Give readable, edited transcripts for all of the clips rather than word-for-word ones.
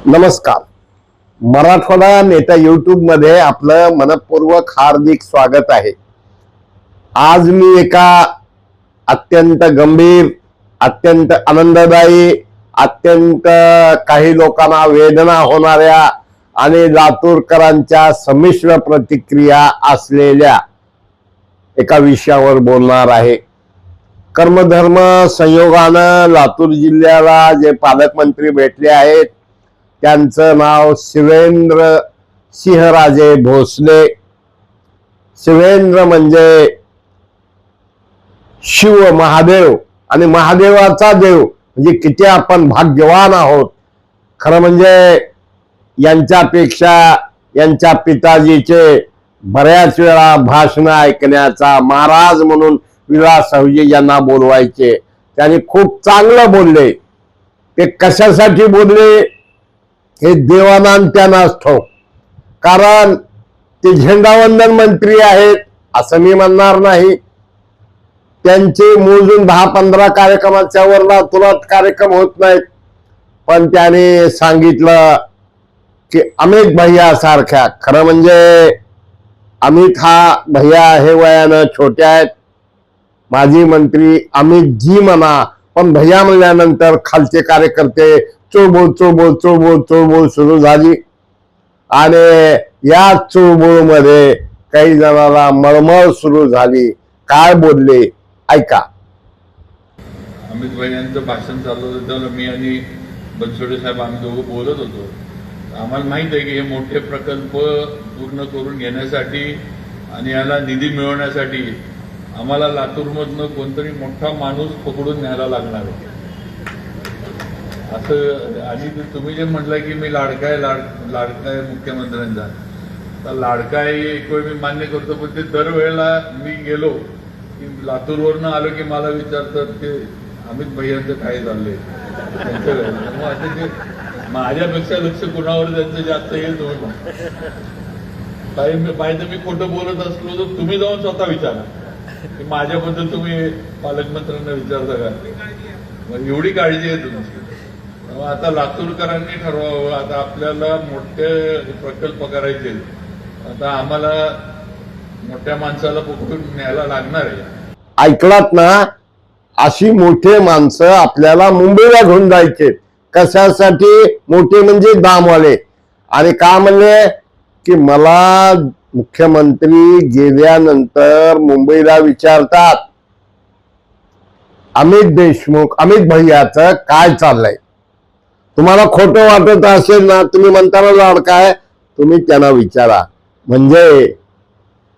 नमस्कार. मराठवाडा नेता युट्यूब मध्ये आपलं मनपूर्वक हार्दिक स्वागत आहे. आज मी एका अत्यंत गंभीर, अत्यंत आनंददायी, अत्यंत काही लोकांना वेदना होणाऱ्या आणि लातूरकरांच्या संमिश्र प्रतिक्रिया असलेल्या एका विषयावर बोलणार आहे. कर्मधर्म संयोगानं लातूर जिल्ह्याला जे पालकमंत्री भेटले आहेत त्यांचं नाव शिवेंद्र सिंहराजे भोसले. शिवेंद्र म्हणजे शिव महादेव आणि महादेवाचा देव, म्हणजे किती आपण भाग्यवान आहोत. खरं म्हणजे यांच्यापेक्षा यांच्या पिताजीचे बऱ्याच वेळा भाषण ऐकण्याचा महाराज म्हणून विलास सावजी यांना बोलवायचे. त्यांनी खूप चांगलं बोलले. ते कशासाठी बोलले हे देवाना त्यांनाच ठाऊक. कारण ते झेंडावंदन मंत्री आहेत असं मी म्हणणार नाही. त्यांचे मोजून 10-15 कार्यक्रमाच्या वर लातूरात कार्यक्रम होत नाहीत. पण त्याने सांगितलं की अमित भैया सारख्या, खरं म्हणजे अमित हा भैया हे वयानं छोटे आहेत, माजी मंत्री अमित जी म्हणा, पण भैया म्हणल्यानंतर खालचे कार्यकर्ते चुळबुळ चुळबुळ चुळबुळ चुळबुळ सुरू झाली आणि या चुळबुळ मध्ये काही जणांना मळमळ सुरू झाली. काय बोलले ऐका. अमित भाई यांचं भाषण चालू होतं तेव्हा मी आणि बनसोडे साहेब आम्ही दोघं बोलत होतो. आम्हाला माहित आहे की हे मोठे प्रकल्प पूर्ण करून घेण्यासाठी आणि याला निधी मिळवण्यासाठी आम्हाला लातूरमधनं कोणतरी मोठा माणूस पकडून न्यायला लागणार आहे असं. आणि तुम्ही जे म्हटलं की मी लाडका आहे मुख्यमंत्र्यांचा, तर लाडका आहे एक वेळ मी मान्य करतो, पण ते दरवेळेला मी गेलो की लातूरवरनं आलो की मला विचारतात की अमित भैयांचं काय चाललंय त्यांचं. मग आता ते माझ्यापेक्षा लक्ष कुणावर त्यांचं जास्त हे नव्हतं. पाहिजे मी खोटं बोलत असलो तर तुम्ही जाऊन स्वतः विचारा की माझ्याबद्दल तुम्ही पालकमंत्र्यांना विचारता का. मग एवढी काळजी आहे तुमची. आता लातूरकरांनी ठरवावं. आता आपल्याला मोठे प्रकल्प करायचे, आता आम्हाला मोठ्या माणसाला पकडून न्यायला लागणार आहे. ऐकलात ना, अशी मोठे माणसं आपल्याला मुंबईला घेऊन जायचे. कशासाठी? मोठे म्हणजे दामवाले. आणि का म्हणले की मला मुख्यमंत्री गेल्यानंतर मुंबईला विचारतात अमित देशमुख, अमित भैयाचं काय चाललंय. तुम्हाला खोटं वाटत असेल ना, तुम्ही म्हणताना लाडका आहे, तुम्ही त्यांना विचारा. म्हणजे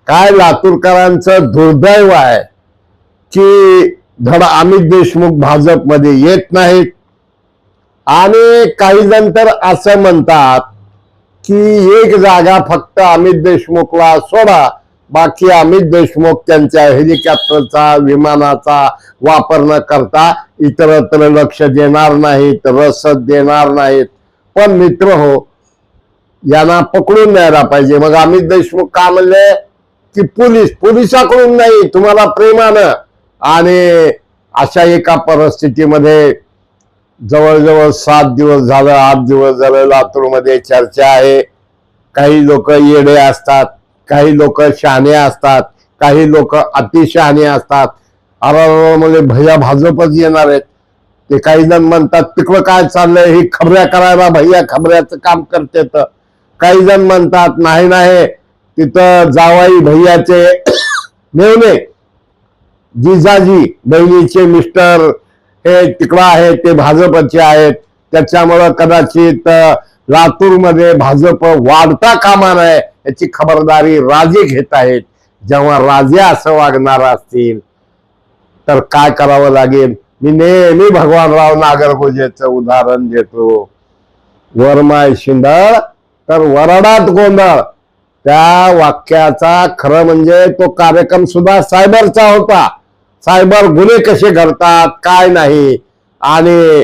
काय लातूरकरांचं दुर्दैव आहे की धड अमित देशमुख भाजपमध्ये येत नाहीत. आणि काही जण तर असं म्हणतात की एक जागा फक्त अमित देशमुखला सोडा, बाकी अमित देशमुख त्यांच्या हेलिकॉप्टरचा विमानाचा वापर न करता इतरत्र लक्ष देणार नाहीत, रसद देणार नाहीत. पण मित्र हो, यांना पकडून न्यायला पाहिजे. मग अमित देशमुख का म्हणले की पोलिसाकडून नाही, तुम्हाला प्रेमानं. आणि अशा एका परिस्थितीमध्ये जवळजवळ 7 दिवस झालं, 8 दिवस झालं लातूरमध्ये चर्चा आहे. काही लोक येडे असतात, काही लोक शहाणे असतात, काही लोक अतिशहाणे असतात. अरे म्हणजे भैया भाजपच येणार आहेत. ते काही जण म्हणतात तिकडं काय चाललंय, ही खबऱ्या करायला भैया खबऱ्याचं काम करते. तर काही जण म्हणतात नाही नाही, तिथं जावाई भैयाचे मेवणे जिजाजी बहिणीचे मिस्टर हे तिकडं आहेत, ते भाजपचे आहेत. त्याच्यामुळं कदाचित लातूरमध्ये भाजप वाढता कामा नये याची खबरदारी राजे घेत आहेत. जेव्हा राजे असं वागणार असतील तर काय करावं लागेल. मी नेहमी भगवानराव नागरगोजेचं उदाहरण देतो. वरमाय शिंदळ तर वरडात गोंधळ. त्या वाक्याचा खरं म्हणजे तो कार्यक्रम सुद्धा सायबरचा होता. सायबर गुन्हे कसे घडतात काय नाही. आणि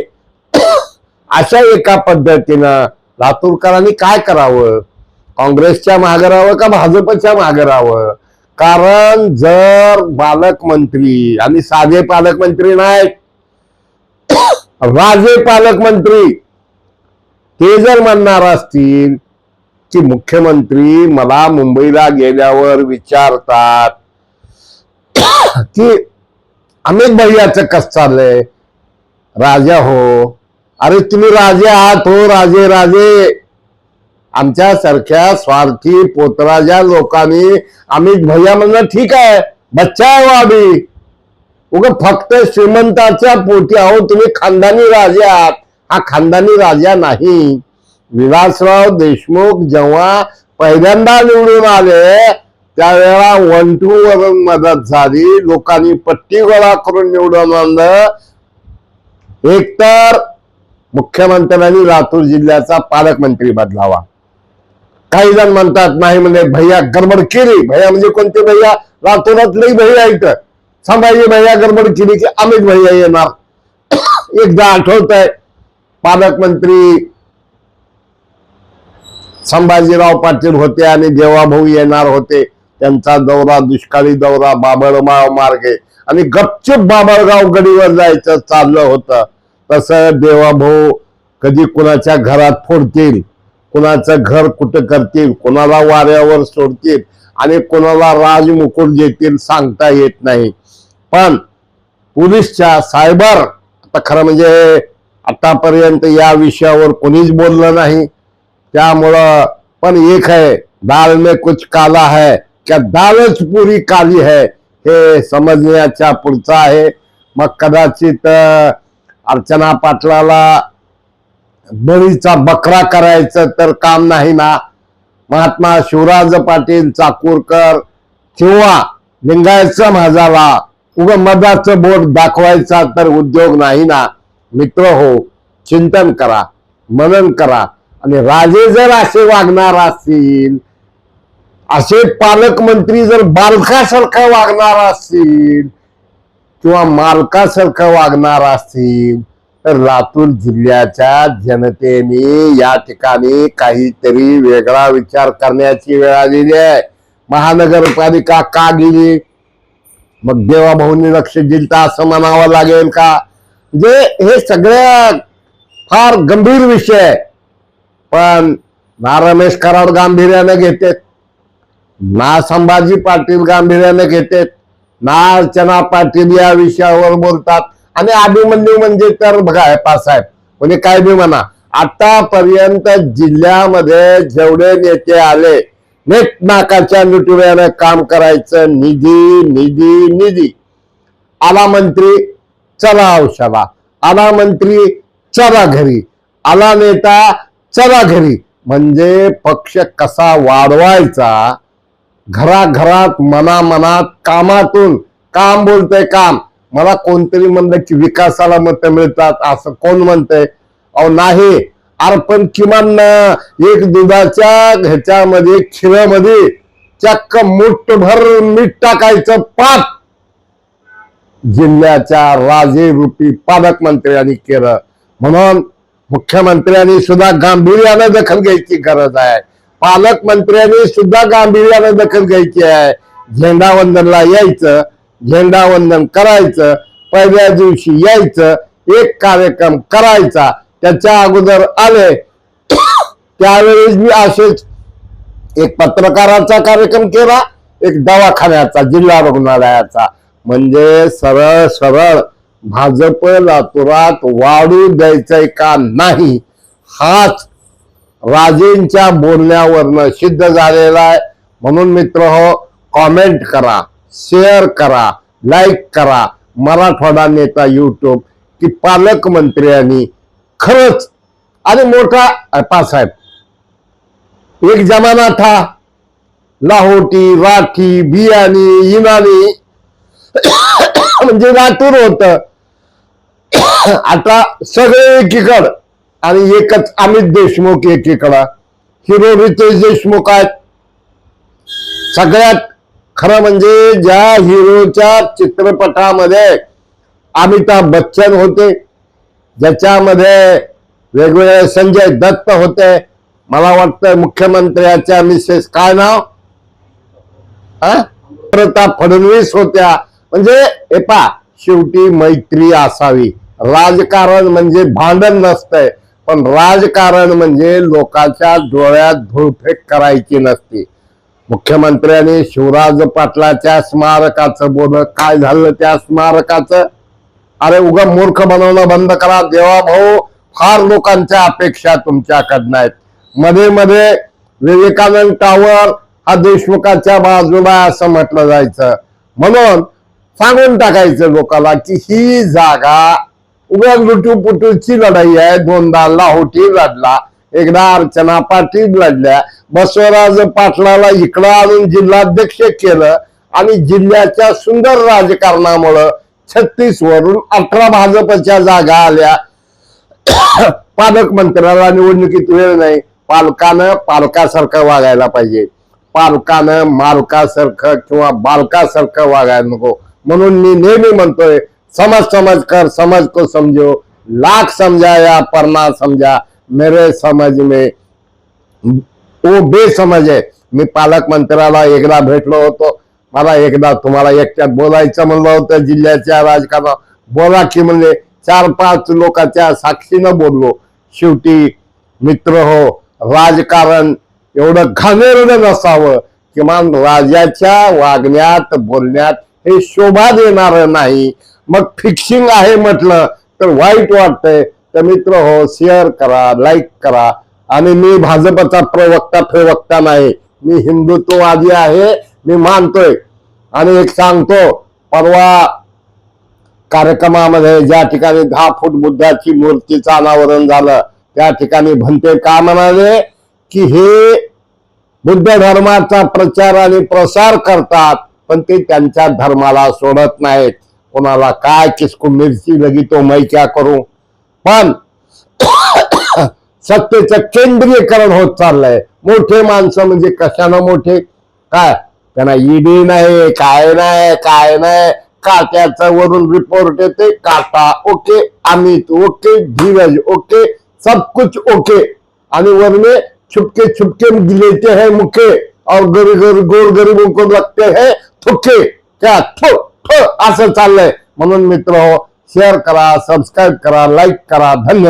अशा एका पद्धतीनं लातूरकरांनी काय करावं, काँग्रेसच्या मागे राहावं का भाजपच्या मागे राहावं. कारण जर पालकमंत्री आणि साधे पालकमंत्री नाहीत, राजे पालकमंत्री ते जर म्हणणार असतील की मुख्यमंत्री मला मुंबईला गेल्यावर विचारतात की अमित भैयाचं कसं चाललंय, राजा हो, अरे तुम्ही राजे आहात हो, राजे राजे. आमच्यासारख्या स्वार्थी पोतराजा लोकांनी अमित भैया म्हणलं ठीक आहे, बच्चा आहे वो अभी, उगा फक्त श्रीमंताच्या पोटी. अहो तुम्ही खानदानी राजे आहात, हा खानदानी राजा नाही. विलासराव देशमुख जेव्हा पहिल्यांदा निवडून आले त्यावेळेला 1-2 वरून मदत झाली, लोकांनी पट्टी गोळा करून निवडून आणलं. एकतर मुख्यमंत्र्यांनी लातूर जिल्ह्याचा पालकमंत्री बदलावा. काही जण म्हणतात नाही म्हणजे भैया गडबड केली. भैया म्हणजे कोणते भैया? लातूरातले भैया इथं संभाजी भैया गडबड केली की अमित भैया येणार. एकदा आठवत आहे पालकमंत्री संभाजीराव पाटील होते आणि देवाभाऊ येणार होते. त्यांचा दौरा दुष्काळी दौरा बाबळगाव मार्गे आणि गपचूप बाबळगाव गडीवर जायचं चाललं होतं. तसं देवाभाऊ कधी कुणाच्या घरात फोडतील, कुणाचं घर कुठं करतील, कुणाला वाऱ्यावर सोडतील आणि कुणाला राजमुकुट देतील सांगता येत नाही. पण पोलीसच्या सायबर, आता खरं म्हणजे आतापर्यंत या विषयावर कोणीच बोललं नाही. त्यामुळं पण एक आहे, दाल में कुछ काला है क्या दालच पुरी काली है, हे समजण्याच्या पुढचं आहे. मग कदाचित अर्चना पाटलाला बळीचा बकरा करायचं तर काम नाही ना. महात्मा शिवराज पाटील चाकूरकर किंवा लिंगायत समाजाला उग मधाचं बोट दाखवायचा तर उद्योग नाही ना. मित्र हो, चिंतन करा, मनन करा. आणि राजे जर असे वागणार असतील, असे पालकमंत्री जर बालकासारखं वागणार असतील किंवा मालकासारखं वागणार असतील तर लातूर जिल्ह्याच्या जनतेने या ठिकाणी काहीतरी वेगळा विचार करण्याची वेळ आलेली आहे. महानगरपालिका का गेली? मग देवाभाऊंनी लक्ष दिलं असं म्हणावं लागेल का? म्हणजे हे सगळ्या फार गंभीर विषय आहे. पण ना रमेश कराड गांभीर्याने घेतात, ना संभाजी पाटील गांभीर्याने घेतात, ना अर्चना पाटील या विषयावर बोलतात. आणि अभिमन्यू म्हणजे तर बघा पासाहेब म्हणजे काय बी म्हणा, आतापर्यंत जिल्ह्यामध्ये जेवढे नेते आले नेट नाकाच्या लुटुऱ्याने काम करायचं, निधी निधी निधी. आला मंत्री चला औषधा, आला मंत्री चला घरी, आला नेता चला घरी. म्हणजे पक्ष कसा वाढवायचा, घराघरात मनामनात कामातून काम बोलतंय काम. मला कोणतरी म्हणलं की विकासाला मतं मिळतात, असं कोण म्हणतंय? अहो नाही. अरे पण किमान एक दुधाच्या ह्याच्यामध्ये खिरामध्ये चक्क मुठभर मीठ टाकायचं पाप जिल्ह्याच्या राजे रूपी पालकमंत्र्यांनी केलं. म्हणून मुख्यमंत्र्यांनी सुद्धा गांभीर्याने दखल घ्यायची गरज आहे. पालकमंत्र्यांनी सुद्धा गांभीर्याने दखल घ्यायची आहे. झेंडावंदनला यायचं, झेंडावंदन करायचं, पहिल्या दिवशी यायचं, एक कार्यक्रम करायचा. त्याच्या अगोदर आले त्यावेळेस मी असेच एक पत्रकाराचा कार्यक्रम केला, एक दवाखान्याचा, जिल्हा रुग्णालयाचा. म्हणजे सरळ सरळ भाजप लातूरात वाढू द्यायचंय का नाही, हाच राजेंच्या बोलण्यावरनं सिद्ध झालेला आहे. म्हणून मित्र हो, कॉमेंट करा, शेअर करा, लाईक करा मराठवाडा नेता यूट्यूब की पालकमंत्र्यांनी खरंच. आणि मोठा पासाहेब एक जमाना था, लाहोटी राठी बियाणी इनानी म्हणजे लातूर होत. आता सगळे एकीकड आणि एकच अमित देशमुख एकीकडं. हिरो रितेश देशमुख आहेत. सगळ्यात खरं म्हणजे ज्या हिरोच्या चित्रपटामध्ये अमिताभ बच्चन होते, ज्याच्यामध्ये वेगवेगळे संजय दत्त होते, मला वाटतं मुख्यमंत्र्याच्या मिसेस काय नाव प्रताप फडणवीस होत्या. म्हणजे शेवटी मैत्री असावी. राजकारण म्हणजे भांडण नसतंय, पण राजकारण म्हणजे लोकांच्या डोळ्यात धुळफेक करायची नसते. मुख्यमंत्र्यांनी शिवराज पाटलाच्या स्मारकाचं बोलणं, काय झालं त्या स्मारकाचं? अरे उगा मूर्ख बनवणं बंद करा. देवा भाऊ, फार लोकांच्या अपेक्षा तुमच्याकडनं आहेत. मध्ये मध्ये विवेकानंद टावर हा देशमुखाच्या बाजूला असं म्हटलं जायचं, म्हणून सांगून टाकायचं लोकांना की ही जागा उगा लुटूपुटूची लढाई आहे. दोनदा लाहोटी लढला, एकदा अर्चना पाटील लढल्या, बसवराज पाटलाला इकडं आणून जिल्हाध्यक्ष केलं आणि जिल्ह्याच्या सुंदर राजकारणामुळं 36 वरून 18 भाजपच्या जागा आल्या. पालकमंत्र्याला निवडणुकीत वेळ नाही. पालकानं पालकासारखं वागायला पाहिजे. पालकानं मालकासारखं किंवा बालकासारखं वागायला नको. म्हणून मी नेहमी म्हणतोय, समझ कर, समझ को समझो, लाख समझा या परना समझा, मेरे समझ में वो बेसमझ आहे. मी पालकमंत्र्याला एकदा भेटलो होतो. मला एकदा तुम्हाला एकट्यात बोलायचं म्हणलं होतं जिल्ह्याच्या राजकारणात. बोला की म्हणले. 4-5 लोकांच्या साक्षीनं बोललो. शेवटी मित्र हो, राजकारण एवढं घाणेरडं नसावं. किमान राजाच्या वागण्यात बोलण्यात हे शोभा देणार नाही. मग फिक्सिंग आहे म्हटलं तर वाईट वाटतंय. तर मित्र हो, शेअर करा, लाईक करा. आणि मी भाजपचा प्रवक्ता नाही, मी हिंदुत्ववादी आहे, मी मानतोय. आणि एक सांगतो, परवा कार्यक्रमामध्ये ज्या ठिकाणी 10 फूट बुद्धाची मूर्तीचं अनावरण झालं, त्या ठिकाणी भंते का म्हणाले की हे बुद्ध धर्माचा प्रचार आणि प्रसार करतात, पण ते त्यांच्या धर्माला सोडत नाहीत. कोणाला काय किसको मिरची लगी तो मैं क्या करू. पण सत्तेचं केंद्रीयकरण होत चाललंय. मोठे माणसं म्हणजे कशानं मोठे, काय त्यांना ईडी नाही, काय नाही. काट्याचं वरून रिपोर्ट येते, काटा okay, Amit okay, Dheeraj okay, सब कुछ ओके. आणि वरने छुपके छुपके लेते हैं मुके और गोर गरीबों को लगते हैं थुके. क्या थो असं चाललंय. म्हणून मित्र हो, शेअर करा, सबस्क्राईब करा, लाईक करा. धन्यवाद.